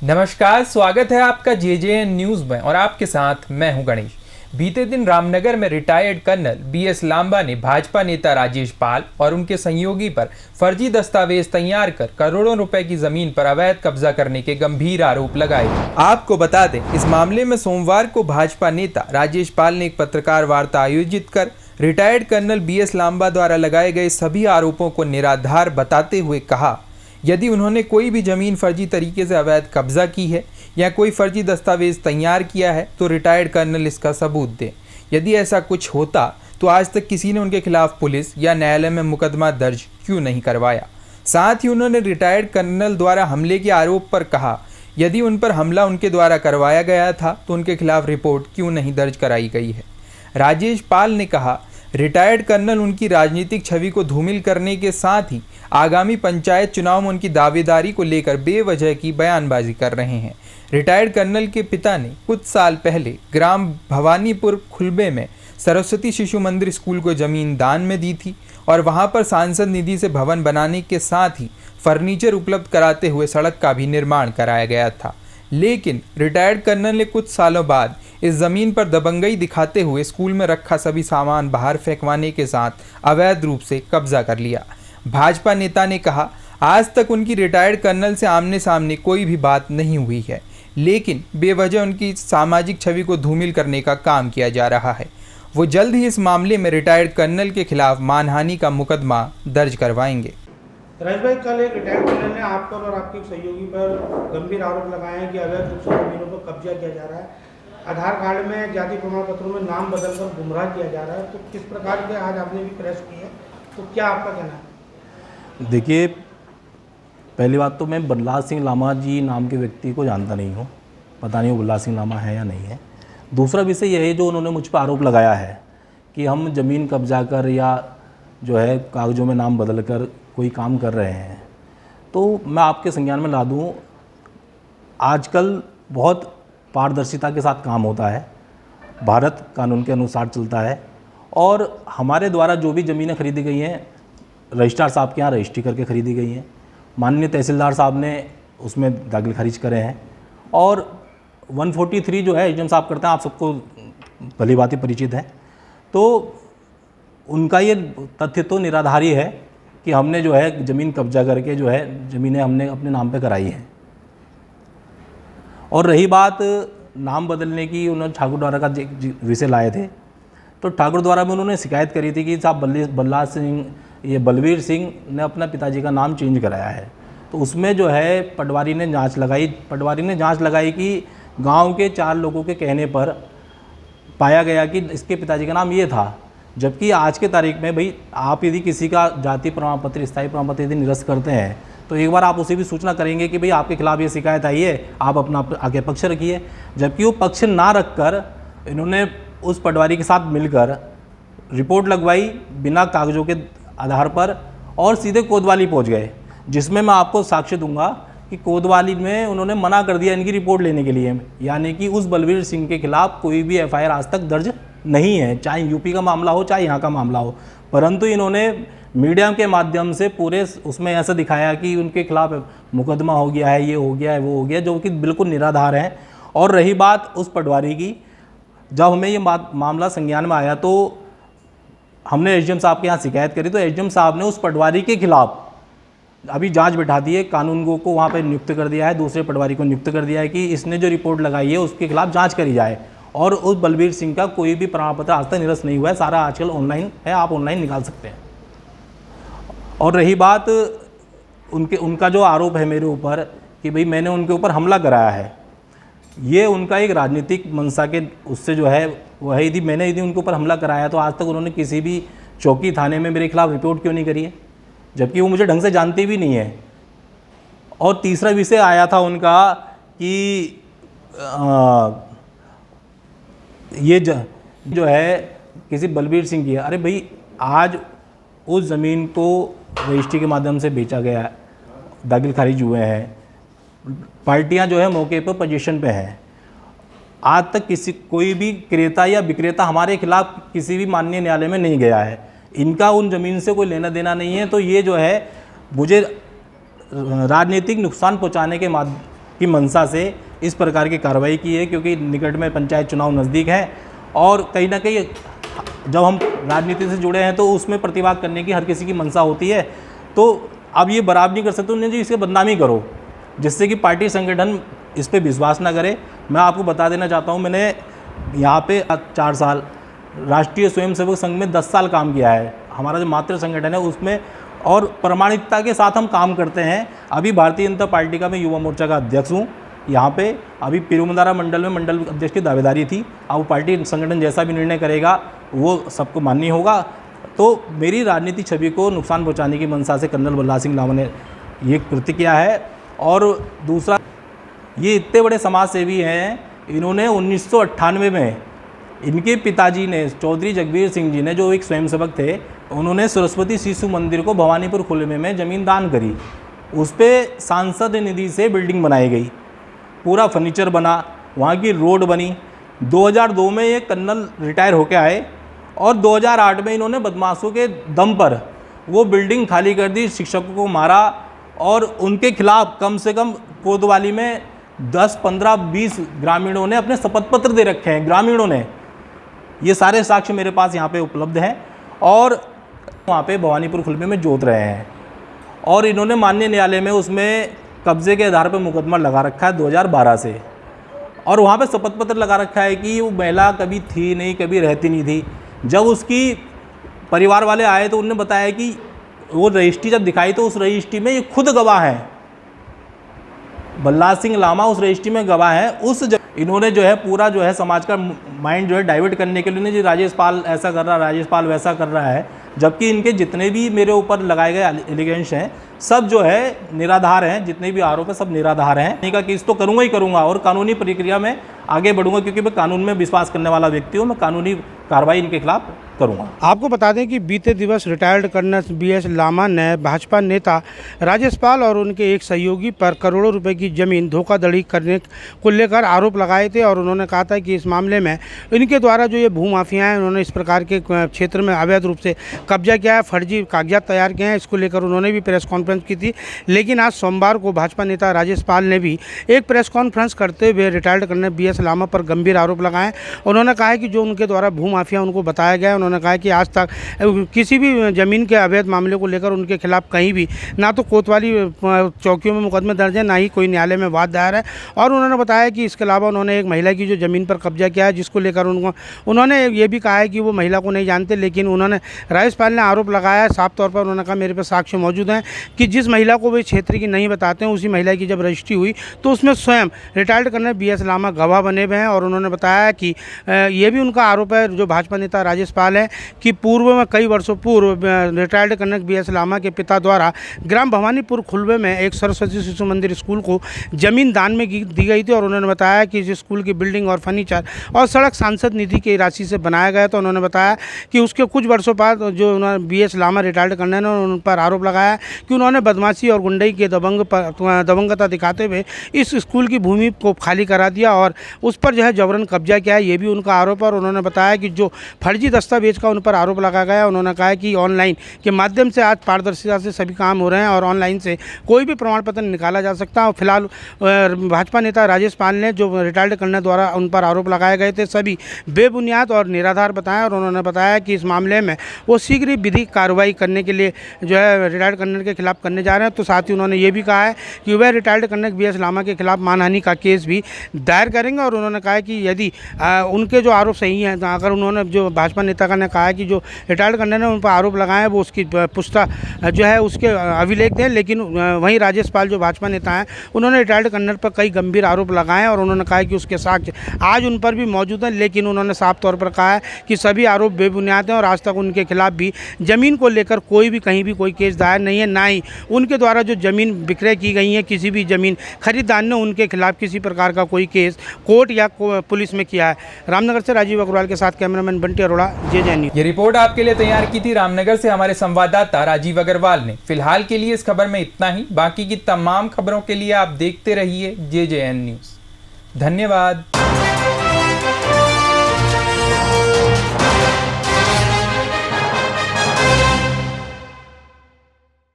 नमस्कार, स्वागत है आपका जेजेएन न्यूज में और आपके साथ मैं हूं गणेश। बीते दिन रामनगर में रिटायर्ड कर्नल बीएस लांबा ने भाजपा नेता राजेश पाल और उनके सहयोगी पर फर्जी दस्तावेज तैयार कर करोड़ों रुपए की जमीन पर अवैध कब्जा करने के गंभीर आरोप लगाए। आपको बता दें, इस मामले में सोमवार को भाजपा नेता राजेश पाल ने एक पत्रकार वार्ता आयोजित कर रिटायर्ड कर्नल बीएस लांबा द्वारा लगाए गए सभी आरोपों को निराधार बताते हुए कहा, यदि उन्होंने कोई भी ज़मीन फर्जी तरीके से अवैध कब्जा की है या कोई फर्जी दस्तावेज तैयार किया है तो रिटायर्ड कर्नल इसका सबूत दें। यदि ऐसा कुछ होता तो आज तक किसी ने उनके खिलाफ पुलिस या न्यायालय में मुकदमा दर्ज क्यों नहीं करवाया। साथ ही उन्होंने रिटायर्ड कर्नल द्वारा हमले के आरोप पर कहा, यदि उन पर हमला उनके द्वारा करवाया गया था तो उनके खिलाफ रिपोर्ट क्यों नहीं दर्ज कराई गई है। राजेश पाल ने कहा, रिटायर्ड कर्नल उनकी राजनीतिक छवि को धूमिल करने के साथ ही आगामी पंचायत चुनाव में उनकी दावेदारी को लेकर बेवजह की बयानबाजी कर रहे हैं। रिटायर्ड कर्नल के पिता ने कुछ साल पहले ग्राम भवानीपुर खुलबे में सरस्वती शिशु मंदिर स्कूल को जमीन दान में दी थी और वहां पर सांसद निधि से भवन बनाने के साथ ही फर्नीचर उपलब्ध कराते हुए सड़क का भी निर्माण कराया गया था। लेकिन रिटायर्ड कर्नल ने कुछ सालों बाद इस ज़मीन पर दबंगई दिखाते हुए स्कूल में रखा सभी सामान बाहर फेंकवाने के साथ अवैध रूप से कब्जा कर लिया। भाजपा नेता ने कहा, आज तक उनकी रिटायर्ड कर्नल से आमने सामने कोई भी बात नहीं हुई है, लेकिन बेवजह उनकी सामाजिक छवि को धूमिल करने का काम किया जा रहा है। वो जल्द ही इस मामले में रिटायर्ड कर्नल के खिलाफ मानहानि का मुकदमा दर्ज करवाएंगे। राजेश भाई, कल एक रिटायर्ड कर्नल ने आप पर और आपके सहयोगी पर गंभीर आरोप लगाए हैं कि अवैध रूप से जमीनों पर कब्जा किया जा रहा है, आधार कार्ड में, जाति प्रमाण पत्रों में नाम बदलकर गुमराह किया जा रहा है। तो किस प्रकार के आज आपने भी प्रेस की है, तो क्या आपका कहना है? देखिए, पहली बात तो मैं बल्लाल सिंह लामा जी नाम के व्यक्ति को जानता नहीं हूँ, पता नहीं वो बल्लाल सिंह लामा है या नहीं है। दूसरा विषय यह है जो उन्होंने मुझ पर आरोप लगाया है कि हम ज़मीन कब्जा कर या जो है कागज़ों में नाम बदल कर कोई काम कर रहे हैं। तो मैं आपके संज्ञान में ला दूँ, आजकल बहुत पारदर्शिता के साथ काम होता है, भारत कानून के अनुसार चलता है और हमारे द्वारा जो भी ज़मीनें खरीदी गई हैं रजिस्ट्रार साहब के यहाँ रजिस्ट्री करके खरीदी गई हैं। माननीय तहसीलदार साहब ने उसमें दाखिल खारिज करे हैं और 143 जो है एसडीएम साहब करते हैं, आप सबको भली भांति परिचित है। तो उनका ये तथ्य तो निराधारी है कि हमने जो है ज़मीन कब्जा करके जो है ज़मीनें हमने अपने नाम पे कराई हैं। और रही बात नाम बदलने की, उन्होंने ठाकुर द्वारा का विषय लाए थे, तो ठाकुर द्वारा में उन्होंने शिकायत करी थी कि साहब बलवीर सिंह ने अपना पिताजी का नाम चेंज कराया है। तो उसमें जो है पटवारी ने जांच लगाई कि गांव के 4 लोगों के कहने पर पाया गया कि इसके पिताजी का नाम ये था। जबकि आज के तारीख में भाई, आप यदि किसी का जाति प्रमाण पत्र, स्थायी प्रमाण पत्र यदि निरस्त करते हैं तो एक बार आप उसे भी सूचना करेंगे कि भाई आपके खिलाफ ये शिकायत आई है, आप अपना आगे पक्ष रखिए। जबकि वो पक्ष ना रखकर इन्होंने उस पटवारी के साथ मिलकर रिपोर्ट लगवाई बिना कागज़ों के आधार पर और सीधे कोतवाली पहुंच गए, जिसमें मैं आपको साक्ष्य दूंगा कि कोतवाली में उन्होंने मना कर दिया इनकी रिपोर्ट लेने के लिए। यानी कि उस बलवीर सिंह के खिलाफ कोई भी एफआईआर आज तक दर्ज नहीं है, चाहे यूपी का मामला हो चाहे यहाँ का मामला हो। परंतु इन्होंने मीडिया के माध्यम से पूरे उसमें ऐसा दिखाया कि उनके खिलाफ मुकदमा हो गया है, ये हो गया है, वो हो गया, जो कि बिल्कुल निराधार है। और रही बात उस पटवारी की, जब हमें ये मामला संज्ञान में आया तो हमने एसडीएम साहब के यहाँ शिकायत करी, तो एसडीएम साहब ने उस पटवारी के खिलाफ अभी जांच बिठा दी है, कानूनगो को वहाँ पर नियुक्त कर दिया है, दूसरे पटवारी को नियुक्त कर दिया है कि इसने जो रिपोर्ट लगाई है उसके खिलाफ जाँच करी जाए। और उस बलवीर सिंह का कोई भी प्रमाण पत्र आज तक निरस्त नहीं हुआ है, सारा आजकल ऑनलाइन है, आप ऑनलाइन निकाल सकते हैं। और रही बात उनका जो आरोप है मेरे ऊपर कि भाई मैंने उनके ऊपर हमला कराया है, ये उनका एक राजनीतिक मंशा के उससे जो है वो है। यदि मैंने उनके ऊपर हमला कराया तो आज तक उन्होंने किसी भी चौकी थाने में मेरे खिलाफ रिपोर्ट क्यों नहीं करी है, जबकि वो मुझे ढंग से जानते भी नहीं है। और तीसरा विषय आया था उनका कि ये जो है किसी बलवीर सिंह की है। अरे भाई, आज उस ज़मीन को रजिस्ट्री के माध्यम से बेचा गया है, दाखिल खारिज हुए हैं, पार्टियां जो है मौके पर पोजीशन पे हैं। आज तक कोई भी क्रेता या विक्रेता हमारे खिलाफ किसी भी माननीय न्यायालय में नहीं गया है। इनका उन ज़मीन से कोई लेना देना नहीं है। तो ये जो है मुझे राजनीतिक नुकसान पहुंचाने के की मंशा से इस प्रकार की कार्रवाई की है, क्योंकि निकट में पंचायत चुनाव नज़दीक है और कहीं ना कहीं जब हम राजनीति से जुड़े हैं तो उसमें प्रतिवाद करने की हर किसी की मंशा होती है। तो अब ये बराबर नहीं कर सकते उन्हें जी इसके बदनामी करो, जिससे कि पार्टी संगठन इस पर विश्वास ना करे। मैं आपको बता देना चाहता हूँ, मैंने यहाँ पे 4 साल, राष्ट्रीय स्वयंसेवक संघ में 10 साल काम किया है। हमारा जो मातृ संगठन है उसमें, और प्रामाणिकता के साथ हम काम करते हैं। अभी भारतीय जनता पार्टी का मैं युवा मोर्चा का अध्यक्ष हूँ। यहाँ पे अभी पिरुमदारा मंडल में मंडल अध्यक्ष की दावेदारी थी। अब पार्टी संगठन जैसा भी निर्णय करेगा वो सबको मान्य होगा। तो मेरी राजनीतिक छवि को नुकसान पहुँचाने की मंशा से कर्नल बल्लाल सिंह लांबा ने ये कृत्य किया है। और दूसरा, ये इतने बड़े समाज सेवी हैं, इन्होंने 1998 में इनके पिताजी ने, चौधरी जगबीर सिंह जी ने, जो एक स्वयंसेवक थे, उन्होंने सरस्वती शिशु मंदिर को भवानीपुर खुले में ज़मीन दान करी। उस पर सांसद निधि से बिल्डिंग बनाई गई, पूरा फर्नीचर बना, वहाँ की रोड बनी। 2002 में ये कर्नल रिटायर होकर आए और 2008 में इन्होंने बदमाशों के दम पर वो बिल्डिंग खाली कर दी, शिक्षकों को मारा और उनके खिलाफ कम से कम कोतवाली में 10, 15, 20 ग्रामीणों ने अपने शपथ पत्र दे रखे हैं। ग्रामीणों ने, ये सारे साक्ष्य मेरे पास यहाँ पे उपलब्ध हैं और वहाँ पे भवानीपुर खुलबे में जोत रहे हैं। और इन्होंने माननीय न्यायालय में उसमें कब्जे के आधार पर मुकदमा लगा रखा है 2012 से, और वहाँ पे शपथ पत्र लगा रखा है कि वो महिला कभी थी नहीं, कभी रहती नहीं थी। जब उसकी परिवार वाले आए तो उन्होंने बताया कि वो रजिस्ट्री जब दिखाई तो उस रजिस्ट्री में ये खुद गवाह हैं, बल्लाल सिंह लांबा उस रजिस्ट्री में गवाह है। इन्होंने जो है पूरा जो है समाज का माइंड जो है डाइवर्ट करने के लिए जी राजेश पाल ऐसा कर रहा है, राजेश पाल वैसा कर रहा है, जबकि इनके जितने भी मेरे ऊपर लगाए गए एलिगेंस हैं सब जो है निराधार हैं। जितने भी आरोप हैं सब निराधार हैं। नहीं का केस तो करूँगा ही करूँगा और कानूनी प्रक्रिया में आगे बढ़ूंगा, क्योंकि मैं कानून में विश्वास करने वाला व्यक्ति हूँ। मैं कानूनी कार्रवाई इनके खिलाफ करूँगा। आपको बता दें कि बीते दिवस रिटायर्ड कर्नल BS लांबा ने भाजपा नेता राजेश पाल और उनके एक सहयोगी पर करोड़ों रुपए की ज़मीन धोखाधड़ी करने को लेकर आरोप लगाए थे और उन्होंने कहा था कि इस मामले में इनके द्वारा जो ये भूमाफिया हैं, उन्होंने इस प्रकार के क्षेत्र में अवैध रूप से कब्जा किया है, फर्जी कागजात तैयार किए हैं। इसको लेकर उन्होंने भी प्रेस कॉन्फ्रेंस की थी। लेकिन आज सोमवार को भाजपा नेता राजेश पाल ने भी एक प्रेस कॉन्फ्रेंस करते हुए रिटायर्ड कर्नल BS लांबा पर गंभीर आरोप लगाए। उन्होंने कहा है कि जो उनके द्वारा भूमाफिया उनको बताया गया है, उन्होंने कहा है कि आज तक किसी भी ज़मीन के अवैध मामले को लेकर उनके खिलाफ कहीं भी ना तो कोतवाली चौकियों में मुकदमे दर्ज है, ना ही कोई न्यायालय में वाद दायर है। और उन्होंने बताया कि इसके अलावा उन्होंने एक महिला की जो ज़मीन पर कब्जा किया है, जिसको लेकर उन्होंने ये भी कहा है कि वो महिला को नहीं जानते। लेकिन उन्होंने राजेश पाल ने आरोप लगाया है साफ तौर पर, उन्होंने कहा मेरे पास साक्ष्य मौजूद हैं कि जिस महिला को वे क्षेत्र की नहीं बताते हैं, उसी महिला की जब रजिस्ट्री हुई तो उसमें स्वयं रिटायर्ड कर्नल BS लांबा गवाह बने हुए हैं। और उन्होंने बताया कि ये भी उनका आरोप है, जो भाजपा नेता राजेश पाल है, कि पूर्व में कई वर्षों पूर्व रिटायर्ड कर्नल BS लांबा के पिता द्वारा ग्राम भवानीपुर खुलबे में एक सरस्वती शिशु मंदिर स्कूल को ज़मीन दान में दी गई थी। और उन्होंने बताया कि इस स्कूल की बिल्डिंग और फर्नीचर और सड़क सांसद निधि की राशि से बनाया गया। तो उन्होंने बताया कि उसके कुछ वर्षों बाद जो उन्होंने BS लांबा रिटायर्ड कर्नल ने उन पर आरोप लगाया कि उन्होंने बदमाशी और गुंडई के दबंगता दिखाते हुए इस स्कूल की भूमि को खाली करा दिया और उस पर जो है जबरन कब्जा किया है। ये भी उनका आरोप है। और उन्होंने बताया कि जो फर्जी दस्तावेज का उन पर आरोप लगाया गया, उन्होंने कहा कि ऑनलाइन के माध्यम से आज पारदर्शिता से सभी काम हो रहे हैं और ऑनलाइन से कोई भी प्रमाण पत्र निकाला जा सकता है। और फिलहाल भाजपा नेता राजेश पाल ने जो रिटायर्ड कर्नल द्वारा उन पर आरोप लगाए गए थे सभी बेबुनियाद और निराधार बताया। और उन्होंने बताया कि इस मामले में वो शीघ्र ही विधिक कार्रवाई करने के लिए जो है रिटायर्ड कर्नल के खिलाफ करने जा रहे हैं। तो साथ ही उन्होंने ये भी कहा है कि वह रिटायर्ड कर्नल BS लांबा के खिलाफ मानहानि का केस भी दायर करेंगे। और उन्होंने कहा कि यदि उनके जो आरोप सही हैं, अगर उन्होंने जो भाजपा नेता का ने कहा है कि जो रिटायर्ड कर्नल ने उन पर आरोप लगाए हैं वो उसकी पुष्टता जो है उसके अभिलेख दें। लेकिन वहीं राजेश पाल जो भाजपा नेता हैं, उन्होंने रिटायर्ड कर्नल पर कई गंभीर आरोप लगाए हैं और उन्होंने कहा कि उसके साक्ष्य आज उन पर भी मौजूद हैं। लेकिन उन्होंने साफ तौर पर कहा है कि सभी आरोप बेबुनियाद हैं और आज तक उनके खिलाफ भी ज़मीन को लेकर कोई भी कहीं भी कोई केस दायर नहीं है, ना ही उनके द्वारा जो ज़मीन विक्रय की गई है, किसी भी ज़मीन खरीदार ने उनके खिलाफ किसी प्रकार का कोई केस कोर्ट या पुलिस में किया है। रामनगर से राजीव अग्रवाल के साथ cameraman Bunty Arora, JJ news. ये रिपोर्ट आपके लिए तैयार की थी रामनगर से हमारे संवाददाता राजीव अग्रवाल ने। फिलहाल के लिए इस खबर में इतना ही। बाकी की तमाम खबरों के लिए आप देखते रहिए JJN न्यूज़। धन्यवाद।